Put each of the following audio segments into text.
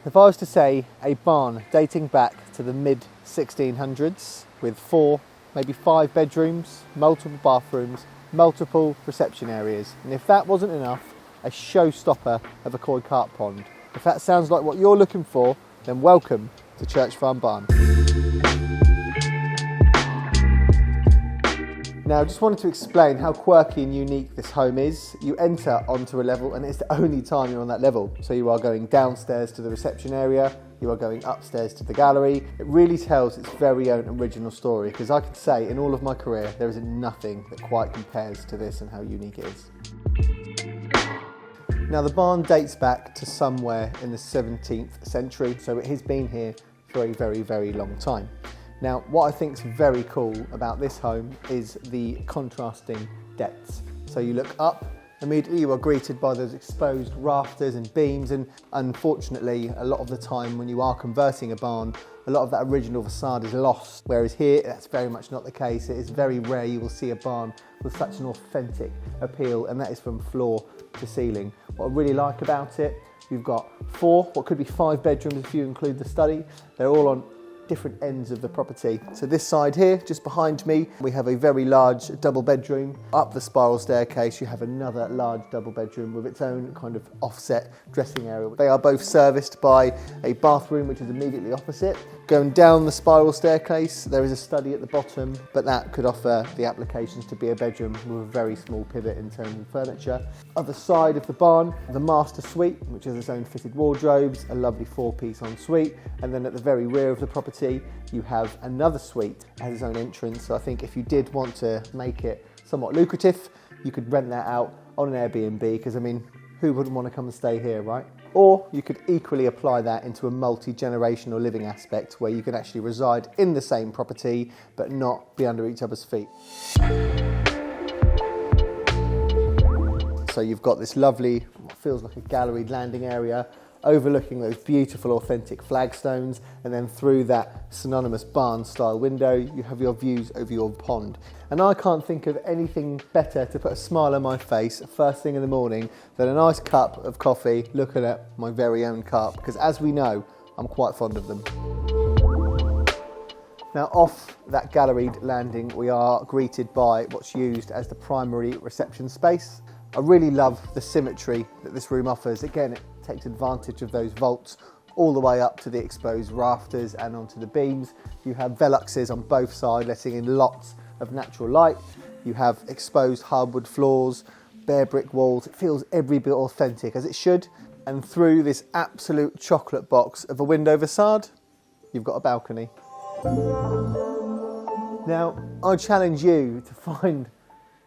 If I was to say a barn dating back to the mid 1600s with 4, maybe 5 bedrooms, multiple bathrooms, multiple reception areas, and if that wasn't enough, a showstopper of a koi carp pond. If that sounds like what you're looking for, then welcome to Church Farm Barn. Now, I just wanted to explain how quirky and unique this home is. You enter onto a level and it's the only time you're on that level. So you are going downstairs to the reception area, you are going upstairs to the gallery. It really tells its very own original story, because I can say in all of my career, there is nothing that quite compares to this and how unique it is. Now, the barn dates back to somewhere in the 17th century, so it has been here for a very, very long time. Now, what I think is very cool about this home is the contrasting depths. So you look up, immediately you are greeted by those exposed rafters and beams, and unfortunately, a lot of the time when you are converting a barn, a lot of that original facade is lost, whereas here, that's very much not the case. It is very rare you will see a barn with such an authentic appeal, and that is from floor to ceiling. What I really like about it, you've got 4, what could be 5 bedrooms if you include the study. They're all on different ends of the property. So this side here, just behind me, we have a very large double bedroom. Up the spiral staircase, you have another large double bedroom with its own kind of offset dressing area. They are both serviced by a bathroom, which is immediately opposite. Going down the spiral staircase, there is a study at the bottom, but that could offer the applications to be a bedroom with a very small pivot in terms of furniture. Other side of the barn, the master suite, which has its own fitted wardrobes, a lovely 4-piece ensuite, and then at the very rear of the property, you have another suite that has its own entrance. So I think if you did want to make it somewhat lucrative, you could rent that out on an Airbnb, because I mean, who wouldn't want to come and stay here, right? Or you could equally apply that into a multi-generational living aspect where you can actually reside in the same property but not be under each other's feet. So you've got this lovely, what feels like a Galley Landing area, overlooking those beautiful authentic flagstones, and then through that synonymous barn style window you have your views over your pond. And I can't think of anything better to put a smile on my face first thing in the morning than a nice cup of coffee looking at my very own carp, because as we know, I'm quite fond of them. Now, off that galleried landing, we are greeted by what's used as the primary reception space. I really love the symmetry that this room offers. Again, it takes advantage of those vaults all the way up to the exposed rafters and onto the beams. You have Veluxes on both sides, letting in lots of natural light. You have exposed hardwood floors, bare brick walls. It feels every bit authentic, as it should. And through this absolute chocolate box of a window facade, you've got a balcony. Now, I challenge you to find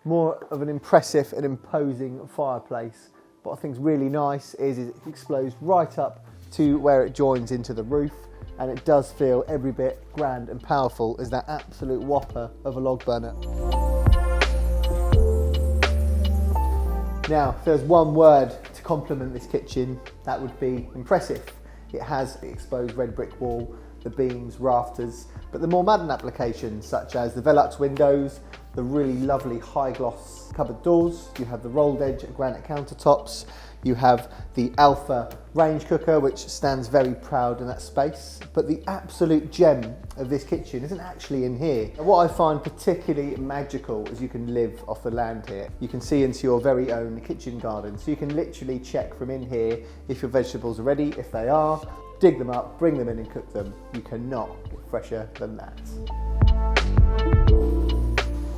more of an impressive and imposing fireplace. What I think is really nice is it explodes right up to where it joins into the roof, and it does feel every bit grand and powerful as that absolute whopper of a log burner. Now, if there's one word to compliment this kitchen, that would be impressive. It has the exposed red brick wall, the beams, rafters, but the more modern applications such as the Velux windows, the really lovely high gloss cupboard doors, you have the rolled edge granite countertops, you have the Alpha range cooker, which stands very proud in that space. But the absolute gem of this kitchen isn't actually in here. What I find particularly magical is you can live off the land here. You can see into your very own kitchen garden, so you can literally check from in here if your vegetables are ready. If they are, dig them up, bring them in and cook them. You cannot get fresher than that.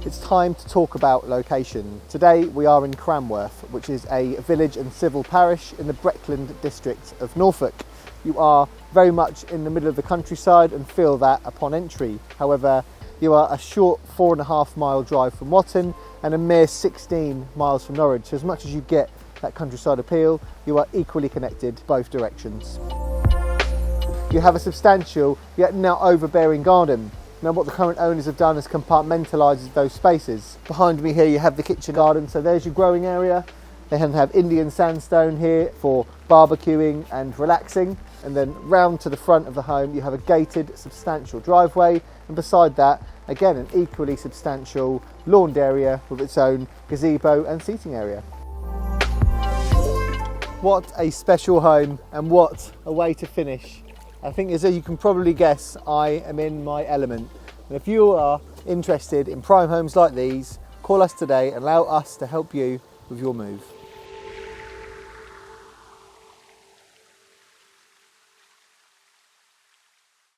It's time to talk about location. Today we are in Cranworth, which is a village and civil parish in the Breckland district of Norfolk. You are very much in the middle of the countryside and feel that upon entry. However, you are a short 4.5 mile drive from Watton and a mere 16 miles from Norwich. So as much as you get that countryside appeal, you are equally connected both directions. You have a substantial yet now overbearing garden. Now, what the current owners have done is compartmentalised those spaces. Behind me here you have the kitchen garden, so there's your growing area. They then have Indian sandstone here for barbecuing and relaxing. And then round to the front of the home you have a gated substantial driveway, and beside that again an equally substantial lawned area with its own gazebo and seating area. What a special home, and what a way to finish. I think, as you can probably guess, I am in my element. And if you are interested in prime homes like these, call us today and allow us to help you with your move.